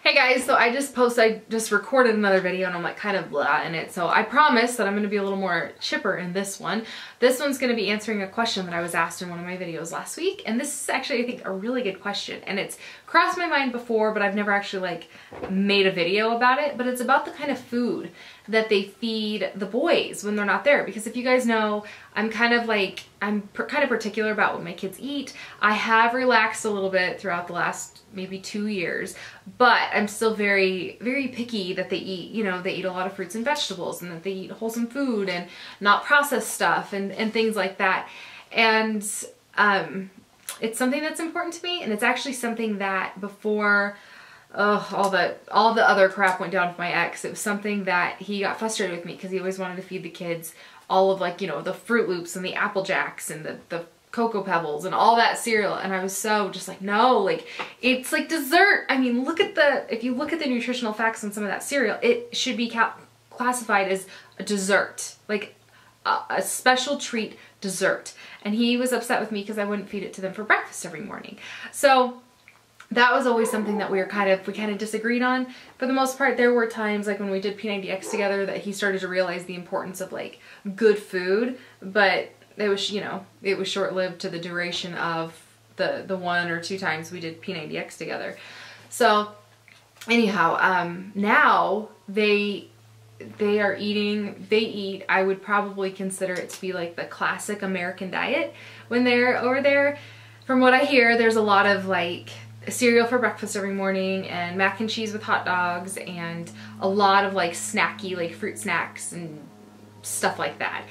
Hey guys, so I just recorded another video and I'm like kind of blah in it. So I promise that I'm going to be a little more chipper in this one. This one's going to be answering a question that I was asked in one of my videos last week. And this is actually, I think, a really good question. And it's crossed my mind before, but I've never actually like made a video about it. But it's about the kind of food that they feed the boys when they're not there. Because if you guys know, I'm kind of particular about what my kids eat. I have relaxed a little bit throughout the last maybe 2 years, but I'm still very, very picky that they eat, you know, they eat a lot of fruits and vegetables and that they eat wholesome food and not processed stuff and things like that. And it's something that's important to me, and it's actually something that before all the other crap went down with my ex, it was something that he got frustrated with me because he always wanted to feed the kids all of, like, you know, the Fruit Loops and the Apple Jacks and the Cocoa Pebbles and all that cereal, and I was so just like, no, like, it's like dessert. I mean, if you look at the nutritional facts on some of that cereal, it should be classified as a dessert, like a special treat dessert. And he was upset with me because I wouldn't feed it to them for breakfast every morning. So that was always something that we kind of disagreed on. For the most part, there were times like when we did P90X together that he started to realize the importance of like good food, but it was, you know, it was short-lived to the duration of the 1 or 2 times we did P90X together. So anyhow, now they eat, I would probably consider it to be like the classic American diet when they're over there. From what I hear, there's a lot of like cereal for breakfast every morning and mac and cheese with hot dogs and a lot of like snacky, like fruit snacks and stuff like that.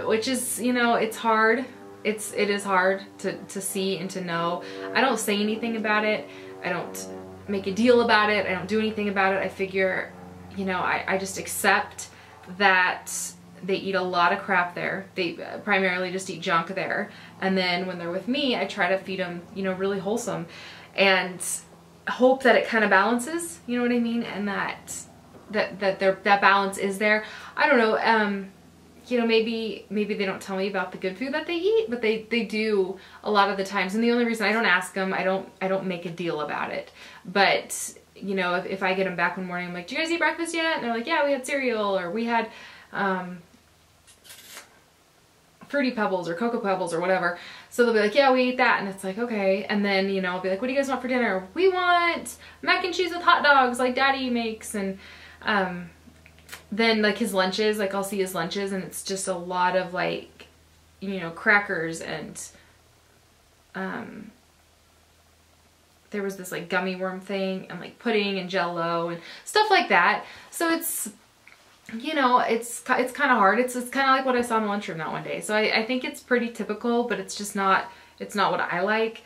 Which is, you know, it's hard. It is hard to see and to know. I don't say anything about it. I don't make a deal about it. I don't do anything about it. I figure, you know, I just accept that they eat a lot of crap there. They primarily just eat junk there. And then when they're with me, I try to feed them, you know, really wholesome and hope that it kind of balances, you know what I mean? And that balance is there. I don't know, you know, maybe they don't tell me about the good food that they eat, but they do a lot of the times. And the only reason I don't ask them, I don't make a deal about it. But, you know, if I get them back one morning, I'm like, do you guys eat breakfast yet? And they're like, yeah, we had cereal, or we had Fruity Pebbles or Cocoa Pebbles or whatever. So they'll be like, yeah, we ate that. And it's like, okay. And then, you know, I'll be like, what do you guys want for dinner? We want mac and cheese with hot dogs like Daddy makes. And then like his lunches, like I'll see his lunches and it's just a lot of like, you know, crackers and there was this like gummy worm thing and like pudding and Jell-O and stuff like that. So it's, you know, it's kind of hard. It's kind of like what I saw in the lunchroom that one day. So I think it's pretty typical, but it's just not, it's not what I like.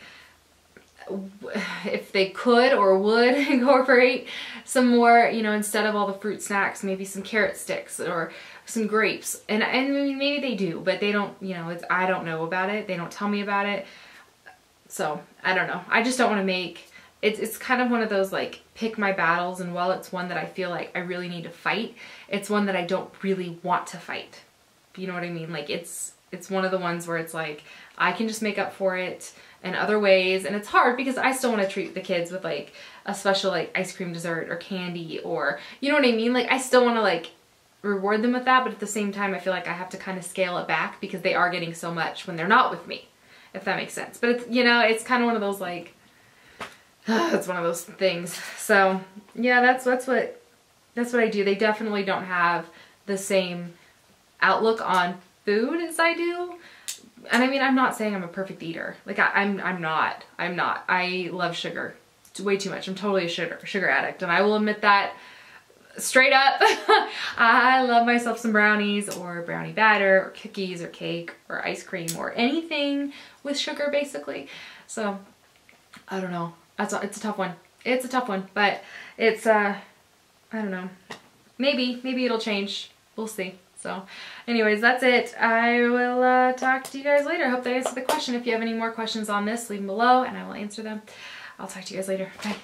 If they could or would incorporate some more, you know, instead of all the fruit snacks, maybe some carrot sticks or some grapes. And maybe they do, but they don't, you know, I don't know about it. They don't tell me about it. So I don't know. I just don't want to make, it's kind of one of those like pick my battles, and while it's one that I feel like I really need to fight, it's one that I don't really want to fight. You know what I mean? Like it's one of the ones where it's like I can just make up for it in other ways, and it's hard because I still want to treat the kids with like a special like ice cream dessert or candy, or you know what I mean? Like I still want to like reward them with that, but at the same time I feel like I have to kind of scale it back because they are getting so much when they're not with me, if that makes sense. But it's, you know, it's kind of one of those like it's one of those things. So yeah, that's what I do. They definitely don't have the same outlook on food as I do. And I mean, I'm not saying I'm a perfect eater. Like I'm not. I love sugar. It's way too much. I'm totally a sugar addict, and I will admit that straight up. I love myself some brownies or brownie batter or cookies or cake or ice cream or anything with sugar basically. So I don't know. It's a tough one. It's a tough one, but it's I don't know. Maybe it'll change. We'll see. So anyways, that's it. I will talk to you guys later. I hope that answered the question. If you have any more questions on this, leave them below and I will answer them. I'll talk to you guys later. Bye.